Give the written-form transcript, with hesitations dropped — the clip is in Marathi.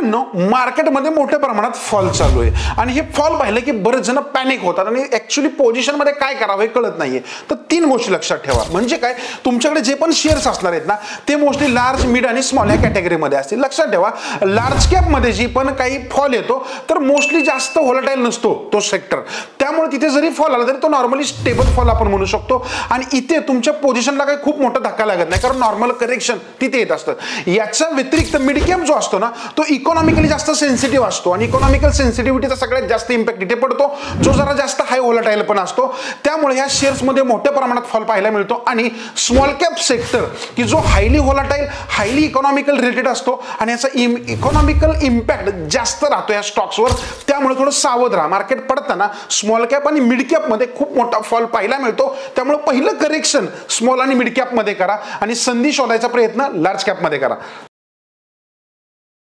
मित्रांनो, मार्केटमध्ये मोठ्या प्रमाणात फॉल चालू आहे आणि हे फॉल पाहिलं की बरेच जण पॅनिक होतात आणि ऍक्च्युली पोझिशन मध्ये काय करावं हे कळत नाहीये. तर तीन गोष्टी लक्षात ठेवा. म्हणजे काय, तुमच्याकडे जे पण शेअर्स असणार आहेत ना ते मोस्टली लार्ज, मिड आणि स्मॉल या कॅटेगरीमध्ये असतील. लक्षात ठेवा, लार्ज कॅप मध्ये जी पण काही फॉल येतो तर मोस्टली जास्त व्होलेटाईल नसतो तो सेक्टर. त्यामुळे तिथे जरी फॉल आला तरी तो नॉर्मली स्टेबल फॉल आपण म्हणू शकतो आणि इथे तुमच्या पोझिशनला काही खूप मोठा धक्का लागत नाही, कारण नॉर्मल करेक्शन तिथे येत असतं. याच्या व्यतिरिक्त मिड कॅप जो असतो ना तो इकॉनॉमिकली जास्त सेन्सिटिव्ह असतो आणि इकॉनॉमिकल सेन्सिटिव्हिटीचा सगळ्यात जास्त इम्पॅक्ट इथे पडतो, जो जरा जास्त हाय व्होलेटाईल पण असतो. त्यामुळे ह्या शेअर्स मध्ये मोठ्या प्रमाणात फॉल पाहायला मिळतो. आणि स्मॉल कॅप सेक्टर की जो हायली व्होलेटाईल, हायली इकॉनॉमिकल रिलेटेड असतो आणि याचा इकॉनॉमिकल इम्पॅक्ट जास्त राहतो या स्टॉक्सवर. त्यामुळे थोडं सावध राहा. मार्केट पडताना स्मॉल कॅप आणि मिड कॅप मध्ये खूप मोठा फॉल पाहायला मिळतो. त्यामुळे पहिलं करेक्शन स्मॉल आणि मिड कॅप मध्ये करा आणि संधी शोधायचा प्रयत्न लार्ज कॅप मध्ये करा.